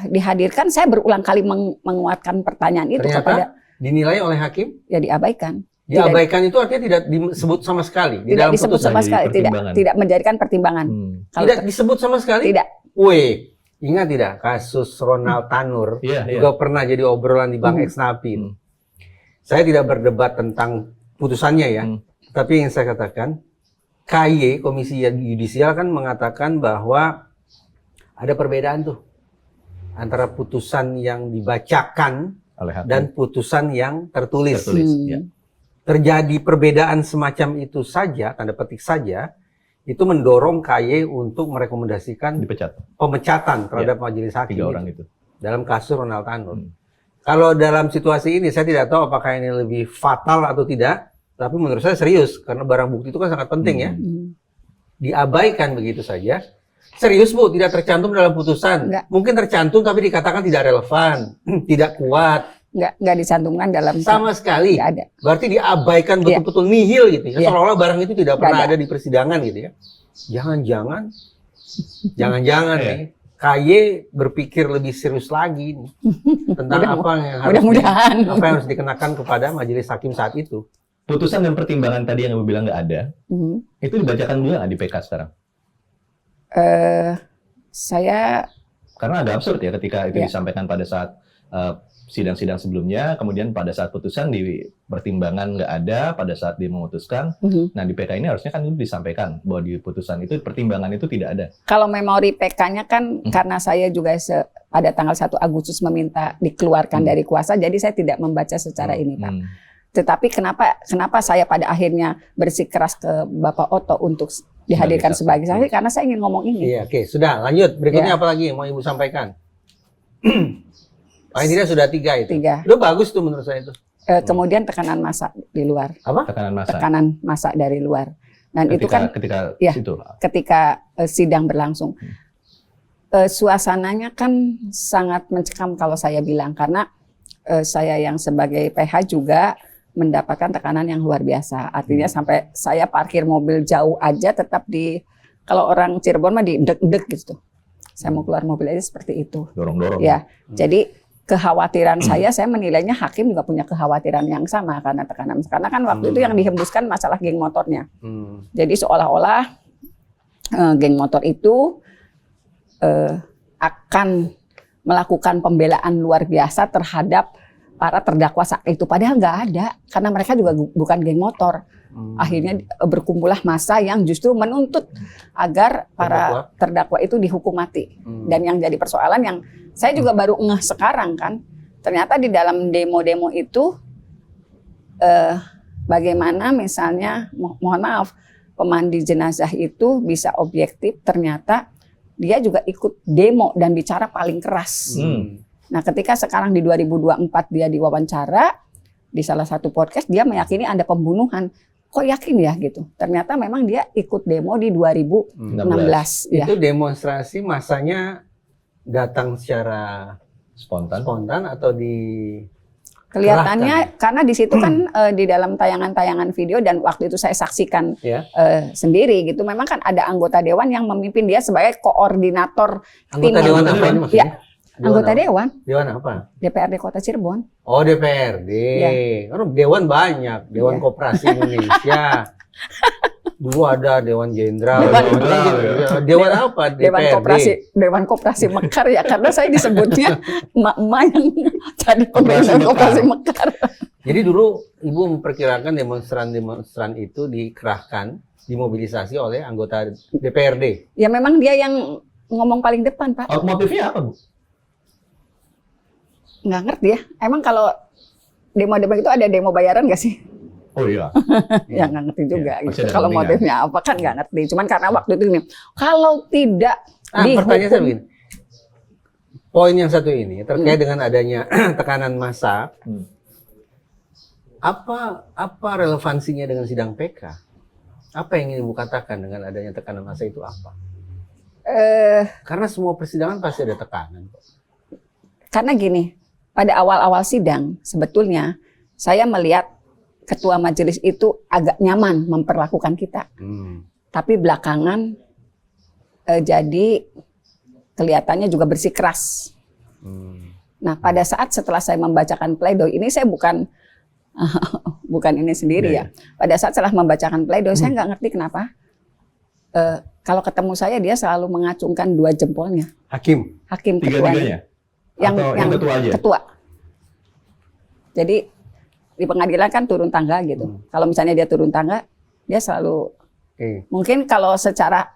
dihadirkan saya berulang kali menguatkan pertanyaan itu. Ternyata kepada dinilai oleh hakim? Ya diabaikan. Diabaikan itu artinya tidak disebut sama sekali di dalam disebut putusan. sama sekali, tidak menjadikan pertimbangan. Tidak disebut sama sekali? Tidak. Wih, ingat tidak kasus Ronald Tanur juga pernah jadi obrolan di Bang Eksnapi. Saya tidak berdebat tentang putusannya ya, tapi yang saya katakan KY, Komisi Yudisial kan mengatakan bahwa ada perbedaan tuh antara putusan yang dibacakan dan putusan yang tertulis. Terjadi perbedaan semacam itu saja, tanda petik saja, itu mendorong KY untuk merekomendasikan pemecatan terhadap majelis hakim 3 orang itu. Dalam kasus Ronald Tanur. Kalau dalam situasi ini saya tidak tahu apakah ini lebih fatal atau tidak. Tapi menurut saya serius, karena barang bukti itu kan sangat penting ya. Diabaikan begitu saja. Serius Bu, tidak tercantum dalam putusan. Enggak. Mungkin tercantum tapi dikatakan tidak relevan, tidak kuat. Enggak dicantumkan dalam sama sekali. Enggak ada. Berarti diabaikan betul-betul nihil gitu ya. Seolah-olah barang itu tidak pernah ada di persidangan gitu ya. Jangan-jangan nih. KY berpikir lebih serius lagi nih, tentang apa yang harus dikenakan kepada majelis hakim saat itu. Putusan dan pertimbangan tadi yang Ibu bilang nggak ada, itu dibacakan juga nggak di PK sekarang? Saya karena agak absurd ya ketika itu disampaikan pada saat sidang-sidang sebelumnya, kemudian pada saat putusan di pertimbangan nggak ada, pada saat dia memutuskan. Nah di PK ini harusnya kan itu disampaikan bahwa di putusan itu pertimbangan itu tidak ada. Kalau memori PK-nya kan karena saya juga pada tanggal 1 Agustus meminta dikeluarkan dari kuasa, jadi saya tidak membaca secara ini Pak. Tetapi kenapa saya pada akhirnya bersikeras ke Bapak Oto untuk dihadirkan sebagai saksi? Karena saya ingin ngomong ini. Iya, oke, sudah lanjut. Berikutnya apa lagi yang mau Ibu sampaikan? Paling tidak sudah 3 itu. 3. Itu bagus tuh menurut saya itu. Kemudian tekanan massa di luar. Apa? Tekanan massa. Tekanan massa dari luar. Dan itu kan ketika sidang berlangsung. Suasananya kan sangat mencekam kalau saya bilang, karena saya yang sebagai PH juga mendapatkan tekanan yang luar biasa. Artinya sampai saya parkir mobil jauh aja tetap kalau orang Cirebon mah didek-dek gitu. Saya mau keluar mobil aja seperti itu. Dorong-dorong. Ya, jadi kekhawatiran saya menilainya hakim juga punya kekhawatiran yang sama karena tekanan. Karena kan waktu itu yang dihembuskan masalah geng motornya. Jadi seolah-olah geng motor itu akan melakukan pembelaan luar biasa terhadap para terdakwa saat itu. Padahal nggak ada, karena mereka juga bukan geng motor. Akhirnya berkumpullah massa yang justru menuntut agar para terdakwa itu dihukum mati. Dan yang jadi persoalan yang saya juga baru ngeh sekarang kan, ternyata di dalam demo-demo itu bagaimana misalnya, mohon maaf, pemandi jenazah itu bisa objektif, ternyata dia juga ikut demo dan bicara paling keras. Nah, ketika sekarang di 2024 dia diwawancara di salah satu podcast, dia meyakini ada pembunuhan. Kok yakin ya gitu? Ternyata memang dia ikut demo di 2016. Ya. Itu demonstrasi masanya datang secara spontan atau kelihatannya karena di situ kan di dalam tayangan-tayangan video dan waktu itu saya saksikan sendiri gitu, memang kan ada anggota dewan yang memimpin dia sebagai koordinator tim. Anggota dewan apa ini maksudnya? Anggota dewan. Dewan apa? DPRD Kota Cirebon. Oh, DPRD. Karena dewan banyak, Dewan Koperasi Indonesia. Dulu ada Dewan Jenderal, Dewan apa? DPRD. Dewan Koperasi Mekar ya, karena saya disebutnya emak-emak yang jadi pembela Koperasi Mekar. Jadi dulu Ibu memperkirakan demonstran itu dikerahkan, dimobilisasi oleh anggota DPRD. Ya memang dia yang ngomong paling depan, Pak. Motifnya apa, Bu? Nggak ngerti ya. Emang kalau demo-demo itu ada demo bayaran nggak sih? Oh iya. Ya nggak ngerti juga. Gitu. Kalau motifnya apa kan nggak ngerti. Cuman karena waktu itu nih, kalau tidak dihukum. Pertanyaan saya begini. Poin yang satu ini terkait dengan adanya tekanan massa. Apa relevansinya dengan sidang PK? Apa yang ingin Ibu katakan dengan adanya tekanan massa itu apa? Karena semua persidangan pasti ada tekanan. Karena gini, pada awal-awal sidang sebetulnya saya melihat ketua majelis itu agak nyaman memperlakukan kita. Tapi belakangan jadi kelihatannya juga bersikeras. Nah, pada saat setelah saya membacakan pledoi, ini saya bukan ini sendiri ya. Pada saat setelah membacakan pledoi, saya nggak ngerti kenapa. Kalau ketemu saya dia selalu mengacungkan dua jempolnya. Hakim tiga-tiganya? Yang ketua. Jadi di pengadilan kan turun tangga gitu. Kalau misalnya dia turun tangga, dia selalu mungkin kalau secara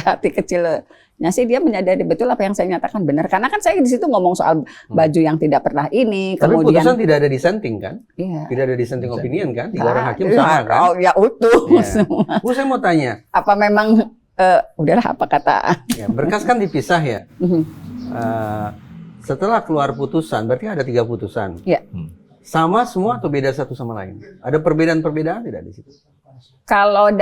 hati kecilnya sih dia menyadari betul apa yang saya nyatakan benar. Karena kan saya di situ ngomong soal baju yang tidak pernah ini. Tapi kemudian putusan tidak ada dissenting kan? Iya. Tidak ada dissenting opinion kan? Tiga orang hakim sama kan? Oh ya utuh semua. Bu, saya mau tanya. Apa memang udahlah apa kata? Ya, berkas kan dipisah ya. Setelah keluar putusan, berarti ada 3 putusan. Iya. Sama semua atau beda satu sama lain? Ada perbedaan-perbedaan tidak di situ? Kalau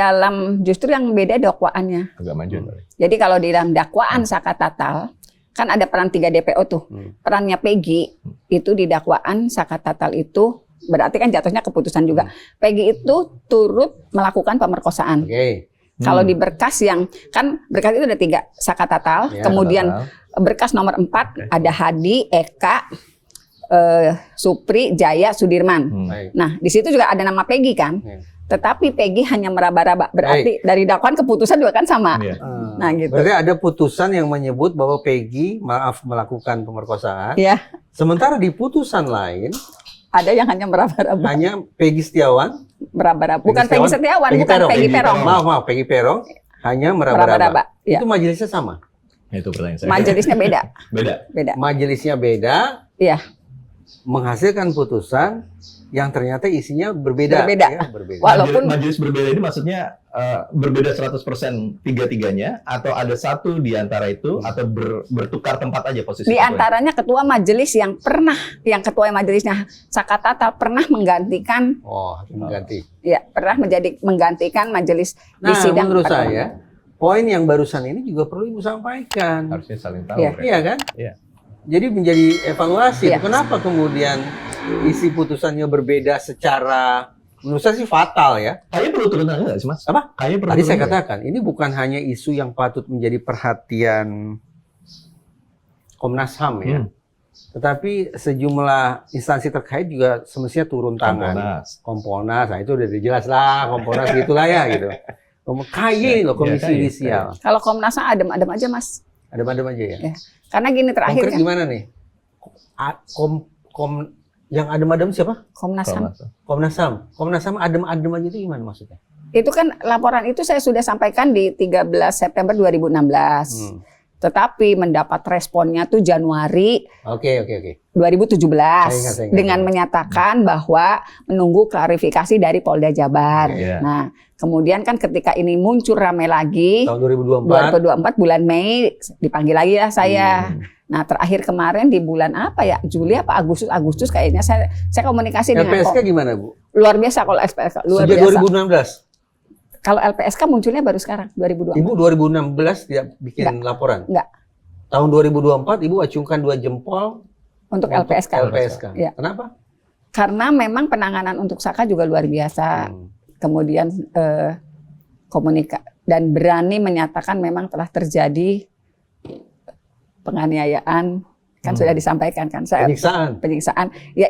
justru yang beda dakwaannya. Agak maju. Jadi kalau di dalam dakwaan Saka Tatal, kan ada peran 3 DPO tuh. Perannya Peggy itu di dakwaan Saka Tatal itu berarti kan jatuhnya keputusan juga. Peggy itu turut melakukan pemerkosaan. Kalau di berkas yang, kan berkas itu ada 3, Saka Tatal, kemudian berkas nomor 4 ada Hadi, Eka, Supri, Jaya, Sudirman. Nah, di situ juga ada nama Peggy kan. Tetapi Peggy hanya meraba-raba. Berarti dari dakwaan keputusan juga kan sama. Nah, gitu. Berarti ada putusan yang menyebut bahwa Peggy melakukan pemerkosaan. Ya. Sementara di putusan lain ada yang hanya meraba-raba. Hanya Peggy Setiawan. Meraba-raba. Bukan Peggy Setiawan, bukan Peggy Perong. Maaf, Peggy Perong hanya meraba-raba. Ya. Itu majelisnya sama. Itu pertanyaan saya. Majelisnya beda. Beda. Majelisnya beda. Iya. menghasilkan putusan yang ternyata isinya berbeda. Ya, berbeda. Walaupun majelis berbeda ini maksudnya berbeda 100% tiga-tiganya atau ada satu di antara itu atau bertukar tempat aja posisi. Di antaranya ketua majelis yang ketua majelisnya Sakatata pernah menggantikan. Mengganti. Ya, pernah menggantikan majelis di sidang. Menurut saya poin yang barusan ini juga perlu Ibu sampaikan. Harusnya saling tahu. Iya kan? Iya. Jadi menjadi evaluasi. Kenapa kemudian isi putusannya berbeda secara, menurut saya sih fatal ya. Kayaknya perlu turun tangan nggak sih Mas? Apa? Kayaknya perlu. Tadi saya katakan, ini bukan hanya isu yang patut menjadi perhatian Komnas HAM ya. Tetapi sejumlah instansi terkait juga semestinya turun tangan. Kompolnas, nah itu udah jelas lah, Kompolnas gitulah ya gitu. KY loh, Komisi Yudisial. Kalau Komnas adem-adem aja Mas. Adem-adem aja ya? Karena gini terakhir konkret kan, gimana nih? Yang adem-adem siapa? Komnas HAM. Komnas HAM adem-adem aja itu gimana maksudnya? Itu kan laporan itu saya sudah sampaikan di 13 September 2016. Tetapi mendapat responnya tuh Januari 2017 saya ingat. Dengan menyatakan bahwa menunggu klarifikasi dari Polda Jabar. Nah, kemudian kan ketika ini muncul rame lagi tahun 2024 bulan Mei dipanggil lagi ya saya. Nah, terakhir kemarin di bulan apa ya? Juli apa Agustus kayaknya saya komunikasi dengan LPSK gimana, Bu? Luar biasa kalau LPSK, luar Sejak biasa. 2016. Kalau LPSK munculnya baru sekarang 2024. Ibu 2016 tidak bikin laporan? Enggak. Tahun 2024 Ibu acungkan 2 jempol untuk LPSK. Ya. Kenapa? Karena memang penanganan untuk Saka juga luar biasa. Kemudian dan berani menyatakan memang telah terjadi penganiayaan, kan sudah disampaikan kan. Penyiksaan. Ya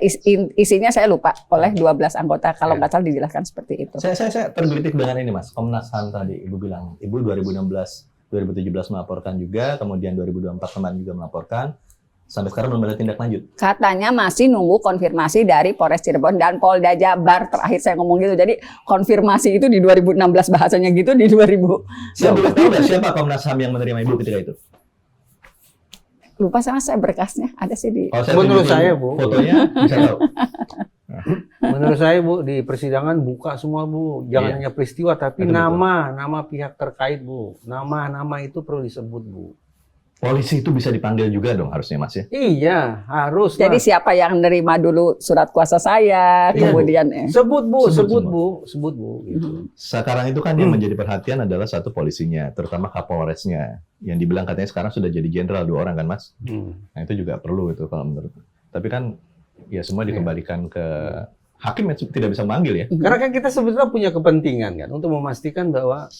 isinya saya lupa oleh 12 anggota, kalau nggak salah dijelaskan seperti itu. Saya tergelitik dengan ini Mas, Komnas HAM tadi Ibu bilang, Ibu 2017 melaporkan juga, kemudian 2024 kemarin juga melaporkan, sampai sekarang belum ada tindak lanjut. Katanya masih nunggu konfirmasi dari Polres Cirebon dan Polda Jabar, terakhir saya ngomong gitu. Jadi konfirmasi itu di 2016 bahasanya gitu, di 2000. Siapa Komnas HAM yang menerima Ibu ketika itu? Lupa sama saya berkasnya, ada sih di. Menurut saya Bu, fotonya bisa tahu. Menurut saya Bu, di persidangan buka semua Bu, jangan hanya peristiwa tapi nama pihak terkait Bu, nama itu perlu disebut Bu. Polisi itu bisa dipanggil juga dong harusnya Mas ya? Iya, harus. Jadi siapa yang nerima dulu surat kuasa saya, kemudian sebut Bu. Gitu. Sekarang itu kan yang menjadi perhatian adalah satu polisinya, terutama Kapolresnya, yang dibilang katanya sekarang sudah jadi jenderal 2 orang kan Mas? Nah itu juga perlu itu kalau menurut. Tapi kan ya semua dikembalikan ke hakim yang tidak bisa memanggil ya. Karena kan kita sebetulnya punya kepentingan kan untuk memastikan bahwa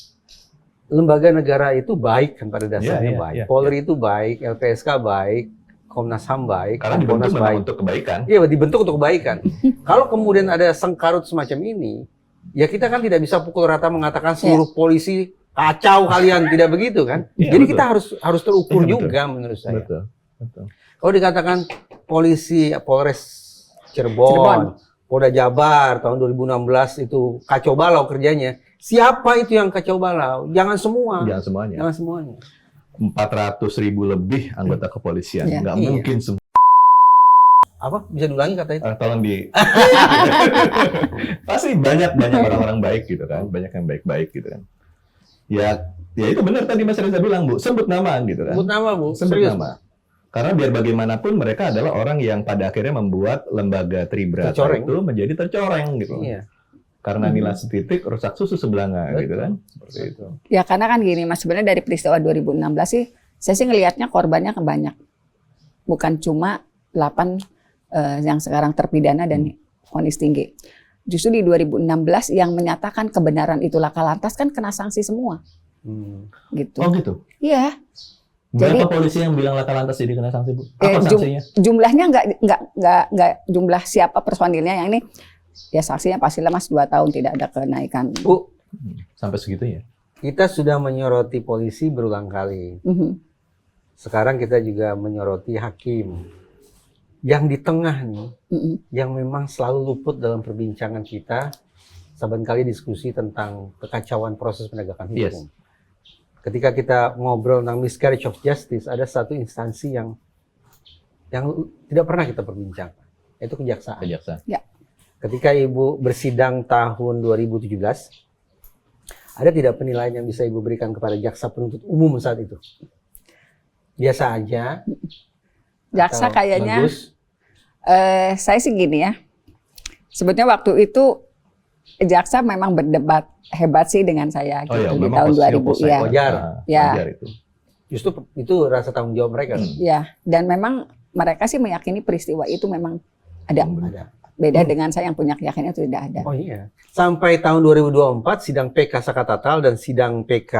lembaga negara itu baik kan pada dasarnya baik. Polri itu baik, LPSK baik, Komnas HAM baik, karena dibentuk memang untuk kebaikan. Iya, dibentuk untuk kebaikan. Kalau kemudian ada sengkarut semacam ini, ya kita kan tidak bisa pukul rata mengatakan seluruh polisi kacau kalian, tidak begitu kan? Jadi kita harus terukur juga menurut saya. Betul. Kalau dikatakan Polres Cirebon, Polda Jabar tahun 2016 itu kacau balau kerjanya. Siapa itu yang kacau balau? Jangan semua. Jangan semuanya. 400.000 lebih anggota kepolisian. Nggak mungkin semua. Apa? Bisa diulangi kata itu? Tolong Pasti banyak orang-orang baik gitu kan. Banyak yang baik-baik gitu kan. Ya itu benar tadi Mas Reza bilang Bu. Sebut nama gitu kan. Sebut nama Bu. Sebut nama. Karena biar bagaimanapun mereka adalah orang yang pada akhirnya membuat lembaga Tribrata itu menjadi tercoreng gitu. Iya. Karena nilai setitik rusak susu sebelanga gitu kan. Seperti itu. Ya karena kan gini Mas, sebenarnya dari peristiwa 2016 sih saya sih ngelihatnya korbannya banyak. Bukan cuma 8 yang sekarang terpidana dan vonis tinggi. Justru di 2016 yang menyatakan kebenaran itu laka lantas kan kena sanksi semua. Gitu. Oh gitu. Iya. Berapa polisi yang bilang laka lantas jadi kena sanksi Bu? Apa sanksinya? Jumlahnya nggak jumlah siapa personilnya yang ini. Ya saksinya pastilah Mas 2 tahun tidak ada kenaikan. Bu, sampai segitu ya? Kita sudah menyoroti polisi berulang kali. Sekarang kita juga menyoroti hakim. Yang di tengah nih, yang memang selalu luput dalam perbincangan kita, saban kali diskusi tentang kekacauan proses penegakan hukum. Ketika kita ngobrol tentang miscarriage of justice, ada satu instansi yang tidak pernah kita perbincangkan. Itu kejaksaan. Kejaksaan. Ya. Ketika Ibu bersidang tahun 2017, ada tidak penilaian yang bisa Ibu berikan kepada jaksa penuntut umum saat itu? Biasa aja? Jaksa atau kayaknya, bagus? saya sih gini ya, sebetulnya waktu itu jaksa memang berdebat hebat sih dengan saya gitu, di tahun 2000 ya. Wajar. Ya. Wajar itu. Justru itu rasa tanggung jawab mereka. Ya, dan memang mereka sih meyakini peristiwa itu memang ada. Beda dengan saya yang punya keyakinan itu tidak ada. Oh iya. Sampai tahun 2024 sidang PK Sakatatal dan sidang PK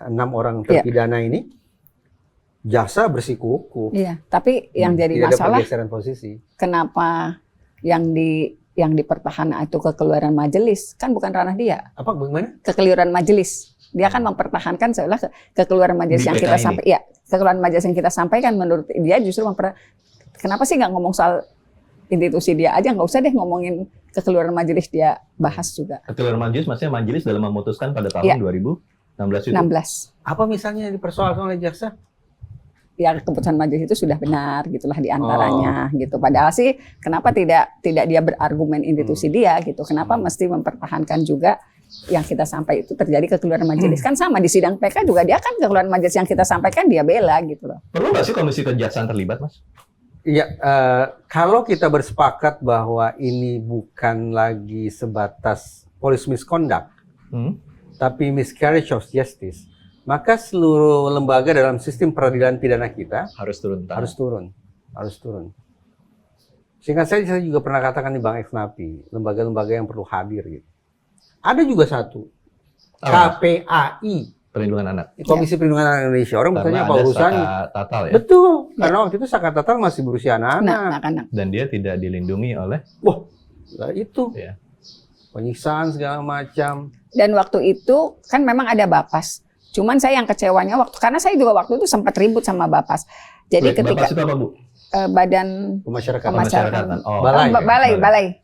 6 orang terpidana ini jaksa bersikukuh. Iya, tapi yang jadi Tidak masalah ada pergeseran posisi. kenapa yang dipertahankan itu kekeluaran majelis, kan bukan ranah dia. Apa bagaimana? Kekeluaran majelis. Dia kan mempertahankan seolah kekeluaran majelis Di yang PK kita ini. sampaikan. Kekeluaran majelis yang kita sampaikan menurut dia justru kenapa sih nggak ngomong soal institusi dia aja, nggak usah deh ngomongin kekeluaran majelis dia bahas juga. Kekeluaran majelis maksudnya majelis dalam memutuskan pada tahun 2016 itu. 16. Apa misalnya yang dipersoalkan oleh jaksa? Ya keputusan majelis itu sudah benar gitulah diantaranya gitu. Padahal sih kenapa tidak dia berargumen institusi dia gitu. Kenapa mesti mempertahankan juga yang kita sampaikan itu terjadi kekeluaran majelis. Kan sama di sidang PK juga dia kan kekeluaran majelis yang kita sampaikan dia bela gitu loh. Perlu nggak sih komisi kejaksaan terlibat, Mas? Iya, kalau kita bersepakat bahwa ini bukan lagi sebatas police misconduct, tapi miscarriage of justice, maka seluruh lembaga dalam sistem peradilan pidana kita Harus turun tangan. harus turun. Singkat saya juga pernah katakan di Bang Eksnapi, lembaga-lembaga yang perlu hadir gitu. Ada juga satu, KPAI, Perlindungan Anak. Komisi Perlindungan Anak Indonesia. Orang bertanya apa urusannya? Tatal ya. Betul, karena waktu itu Sakatatal masih berusia anak-anak. Anak-anak. Dan dia tidak dilindungi oleh. Wah, lah itu Ya. penyiksaan segala macam. Dan waktu itu kan memang ada Bapas. Cuman saya yang kecewanya karena saya juga waktu itu sempat ribut sama Bapas. Jadi ketika Bapas itu apa, Bu? Badan Pemasyarakatan. Oh, balai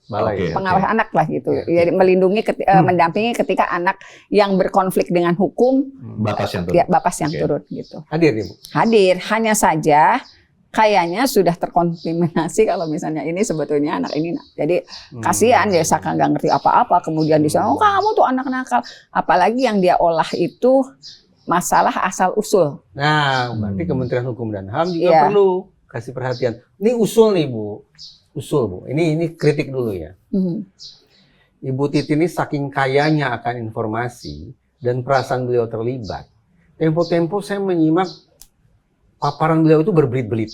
Okay, pengawas anak lah gitu. Jadi melindungi mendampingi ketika anak yang berkonflik dengan hukum, Bapas yang turun. ya Bapas yang turun gitu. Hadir nih, Bu. Hadir, hanya saja kayaknya sudah terkontaminasi kalau misalnya ini sebetulnya anak ini. Jadi kasihan dia Saka nggak ngerti apa-apa, kemudian disana, oh kamu tuh anak nakal. Apalagi yang dia olah itu masalah asal usul. Nah, berarti Kementerian Hukum dan HAM juga perlu kasih perhatian. Ini usul nih, Bu. Usul, Bu. Ini kritik dulu ya. Ibu Titi ini saking kayanya akan informasi dan perasaan beliau terlibat. Tempo-tempo saya menyimak paparan beliau itu berbelit-belit.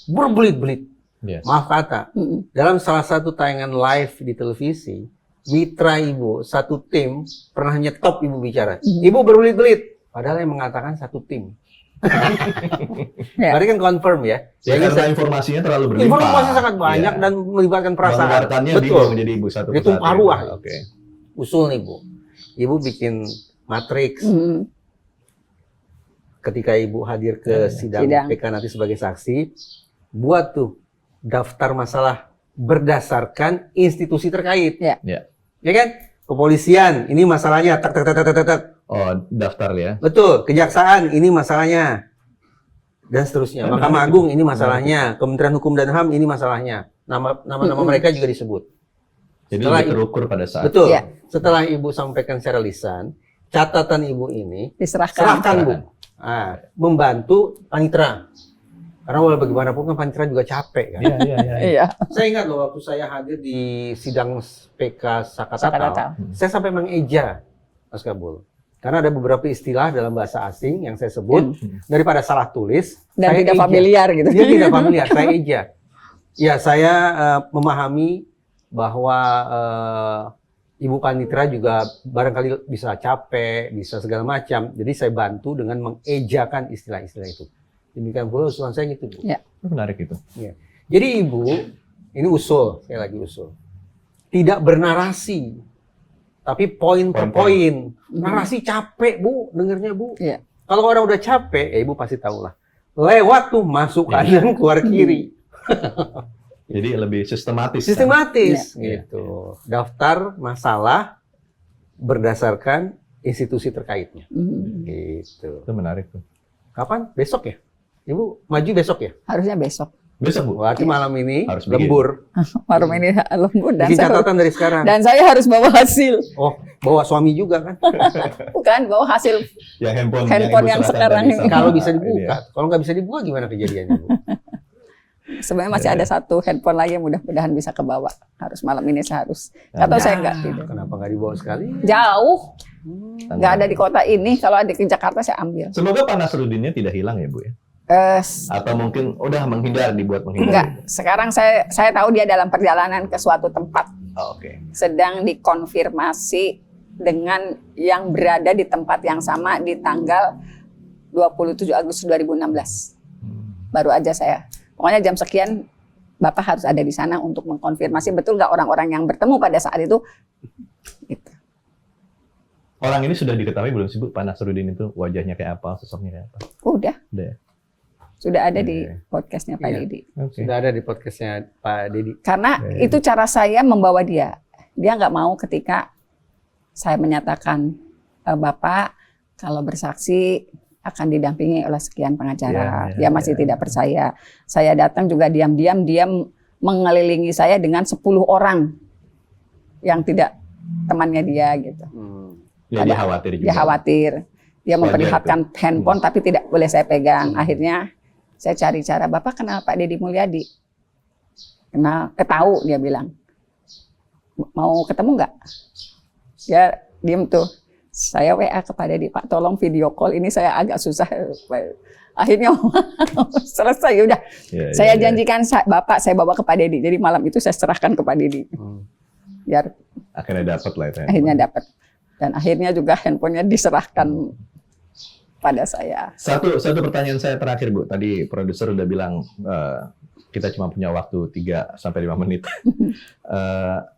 Berbelit-belit. Yes. Maaf kata. Dalam salah satu tayangan live di televisi, mitra Ibu, satu tim, pernah nyetop Ibu bicara. Ibu berbelit-belit. Padahal yang mengatakan satu tim. Berarti kan confirm ya. Ya karena informasinya terlalu berlimpah. Informasi sangat banyak dan melibatkan perasaan. Mengeluarkannya Betul. menjadi Ibu satu Itu paruah. Oke. Usul nih, Bu. Ibu bikin matriks. Ketika Ibu hadir ke sidang PK nanti sebagai saksi, buat tuh daftar masalah berdasarkan institusi terkait. Ya. Ya kan? Kepolisian, ini masalahnya, tak. Oh, daftar ya. Betul, kejaksaan, ini masalahnya. Dan seterusnya. Mahkamah Agung, ini masalahnya. Kementerian Hukum dan HAM, ini masalahnya. Nama-nama mereka juga disebut. Jadi lebih terukur pada saat. Betul. Setelah Ibu sampaikan secara lisan, catatan Ibu ini serahkan, Bu. Nah, membantu panitera. Karena walaupun bagaimanapun kan panitera juga capek kan. Iya. Saya ingat loh waktu saya hadir di sidang PK Sakatatal, saya sampai mengeja Mas Kabul. Karena ada beberapa istilah dalam bahasa asing yang saya sebut daripada salah tulis dan saya tidak eja. familiar gitu. Dia tidak familiar, saya eja. Ya, saya memahami bahwa Ibu Panitera juga barangkali bisa capek, bisa segala macam. Jadi saya bantu dengan mengejakan istilah-istilah itu. Demikian pula usulan saya gitu, Bu. Ya. Menarik itu. Ya. Jadi Ibu, ini usul, saya lagi usul. Tidak bernarasi, tapi poin per poin. Narasi capek, Bu, dengernya, Bu. Ya. Kalau orang udah capek, ya Ibu pasti tahu lah. Lewat tuh, masuk kanan, keluar kiri. Jadi lebih sistematis. Sistematis, kan? gitu. Daftar masalah berdasarkan institusi terkaitnya. Gitu. Itu menarik tuh. Kapan? Besok ya? Ibu maju besok ya? Harusnya besok. Besok Bu. Berarti malam ini Harus bikin. lembur. Malam ini lembur dan Bikin saya, catatan dari sekarang. dan saya harus bawa hasil. Oh, bawa suami juga kan? Bukan, bawa hasil Yang handphone Handphone Ibu yang serahkan sekarang tadi ini. sama Kalau bisa ini dibuka. ya. Kalau nggak bisa dibuka gimana kejadiannya, Bu? sebenarnya masih ada satu handphone lagi yang mudah-mudahan bisa kebawa. Harus malam ini saya harus. Nah, Atau saya enggak tidur. Kenapa nggak dibawa sekali? Jauh, nggak ada di kota ini. Kalau ada di Jakarta saya ambil. Semoga Pak Nasruddinnya tidak hilang ya Bu ya. Atau mungkin udah dibuat menghindar. Enggak. Sekarang saya tahu dia dalam perjalanan ke suatu tempat. Oh, oke. Sedang dikonfirmasi dengan yang berada di tempat yang sama di tanggal 27 Agustus 2016. Baru aja saya. Pokoknya jam sekian Bapak harus ada di sana untuk mengkonfirmasi betul nggak orang-orang yang bertemu pada saat itu. Gitu. Orang ini sudah diketahui belum sih Bu, Pak Nasruddin itu wajahnya kayak apa, sosoknya kayak apa? Udah. Udah ya? Sudah ada di Oke. podcastnya Pak Iya. Deddy. Oke. Sudah ada di podcastnya Pak Deddy. Karena itu cara saya membawa dia. Dia nggak mau ketika saya menyatakan Bapak kalau bersaksi akan didampingi oleh sekian pengacara. Dia masih tidak percaya. Saya datang juga diam-diam dia mengelilingi saya dengan 10 orang yang tidak temannya dia gitu. Ya, dia khawatir juga. Dia khawatir. Dia Wajar memperlihatkan handphone tapi tidak boleh saya pegang. Akhirnya saya cari cara, Bapak kenal Pak Deddy Mulyadi? Kenal, tahu dia bilang. Mau ketemu nggak? Dia diem tuh. Saya WA ke Pak Deddy, Pak tolong video call, ini saya agak susah. Akhirnya selesai, udah. Ya, Saya ya, ya. janjikan Bapak saya bawa ke Pak Deddy. Jadi malam itu saya serahkan ke Pak Deddy. Biar Akhirnya dapat lah itu. akhirnya dapat. Dan akhirnya juga handphonenya diserahkan pada saya. Satu pertanyaan saya terakhir Bu. Tadi produser udah bilang kita cuma punya waktu 3-5 menit.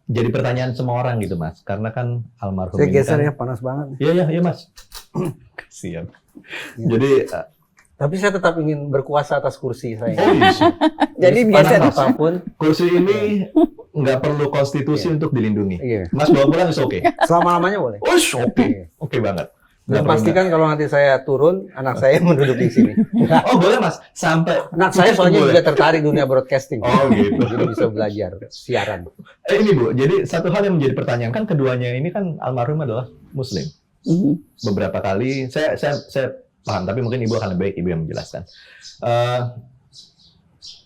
Jadi pertanyaan semua orang gitu Mas. Karena kan almarhum Saya ini geser kan. ya, panas banget. Iya Mas. Siap. Jadi Tapi saya tetap ingin berkuasa atas kursi saya. Jadi panas geser. apapun. kursi ini nggak perlu konstitusi untuk dilindungi. Iya. Mas bawa pulang is oke. Selama-lamanya boleh. Oke. Oke banget. Dan Nggak perlu- pastikan kalau nanti saya turun, anak saya menunduk di sini. Oh boleh Mas. Sampai. Anak saya soalnya Boleh. juga tertarik dunia broadcasting. Oh gitu. Jadi bisa belajar siaran. Ini Bu, jadi satu hal yang menjadi pertanyaan kan keduanya ini kan almarhum adalah Muslim. Beberapa kali saya paham, tapi mungkin Ibu akan lebih baik Ibu yang menjelaskan.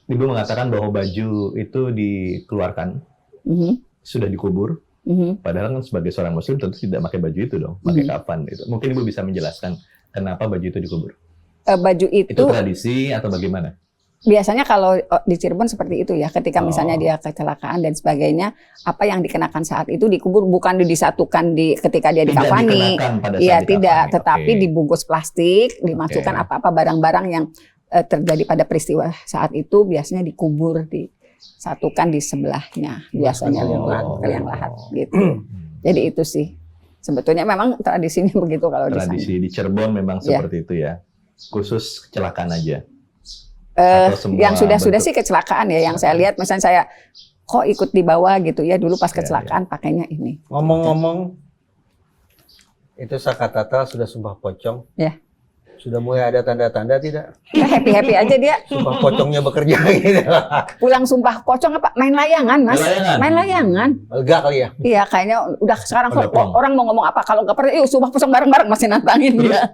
Ibu mengatakan bahwa baju itu dikeluarkan, sudah dikubur, padahal kan sebagai seorang Muslim tentu tidak pakai baju itu dong, pakai kafan itu. Mungkin Ibu bisa menjelaskan kenapa baju itu dikubur. Baju Itu itu tradisi atau bagaimana? biasanya kalau di Cirebon seperti itu ya, ketika misalnya dia kecelakaan dan sebagainya, apa yang dikenakan saat itu dikubur, bukan disatukan ketika dia Tidak dikafani. dikenakan pada Iya saat tidak, dikafani. tetapi Oke. dibungkus plastik, dimasukkan Oke. apa-apa barang-barang yang terjadi pada peristiwa saat itu biasanya dikubur, disatukan di sebelahnya, biasanya liang lahat gitu. Jadi itu sih sebetulnya memang tradisinya begitu kalau di sana. Tradisi di Cirebon memang Iya. seperti itu ya, khusus kecelakaan aja. Atau semua Yang sudah bentuk? sih kecelakaan ya, yang saya lihat misalnya saya kok ikut dibawa gitu ya, dulu pas kecelakaan pakainya ini. Ngomong-ngomong, itu Sakatata sudah sumpah pocong. Ya. Sudah mulai ada tanda-tanda tidak? Ya, happy aja dia. Sumpah pocongnya bekerja gitu. Pulang sumpah pocong apa? Main layangan, Mas. Main layangan. Lega kali ya? Iya, kayaknya udah sekarang Udah plong. orang mau ngomong apa kalau nggak pernah, yuk sumpah pocong bareng-bareng masih nantangin Terus dia.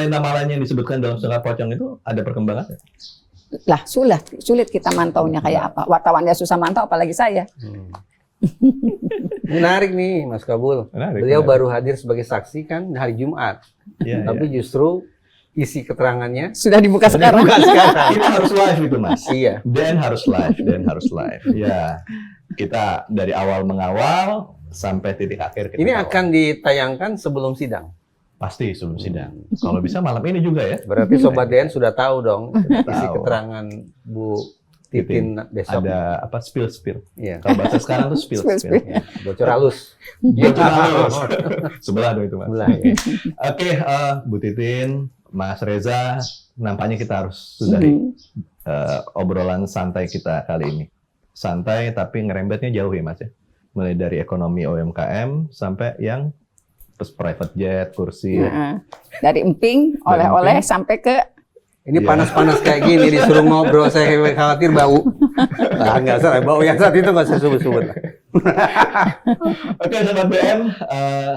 nama lain yang disebutkan dalam surat pocong itu ada perkembangan? Lah, sulit kita mantaunya kayak apa. Wartawannya susah mantau apalagi saya. Menarik nih Mas Kabul. Menarik, Beliau menarik. baru hadir sebagai saksi kan hari Jumat. Iya, Tapi justru isi keterangannya Sudah dibuka sekarang. bukan sekarang. Kita harus live itu Mas. Iya. Dan harus live. Ya, kita dari awal mengawal sampai titik akhir kita Ini kawal. akan ditayangkan sebelum sidang. Pasti sebelum sidang. Kalau bisa malam ini juga ya. Berarti Sobat DN sudah tahu dong isi Tahu. keterangan Bu Titin besok. Ada apa spill. Iya. Kalau bahasa sekarang tuh spill. Spill. Ya, bocor halus. Bocor halus. Sebelah dong itu Mas. Sebelah, ya. Oke, Bu Titin, Mas Reza, nampaknya kita harus sudahi obrolan santai kita kali ini. Santai tapi ngerembetnya jauh ya Mas ya. Mulai dari ekonomi UMKM sampai yang terus private jet, kursi. Dari emping, oleh-oleh sampai ke Ini panas-panas kayak gini disuruh ngobrol, saya khawatir bau. Nah, nggak salah, bau yang saat itu nggak usah sebut-sebut. Oke, Sobat BM,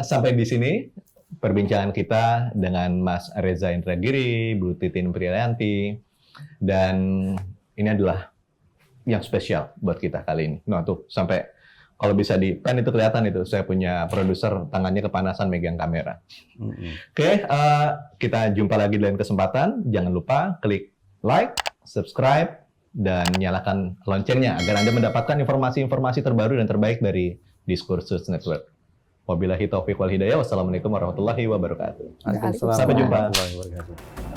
sampai di sini perbincangan kita dengan Mas Reza Indragiri, Bu Titin Priyanti, dan ini adalah yang spesial buat kita kali ini. Nah tuh, sampai kalau bisa di pen itu kelihatan itu, saya punya produser tangannya kepanasan megang kamera. Oke, kita jumpa lagi di lain kesempatan. Jangan lupa klik like, subscribe, dan nyalakan loncengnya agar Anda mendapatkan informasi-informasi terbaru dan terbaik dari Diskursus Network. Wabillahi taufiq wal hidayah. Wassalamualaikum warahmatullahi wabarakatuh. Waalaikumsalam Sampai jumpa. warahmatullahi wabarakatuh.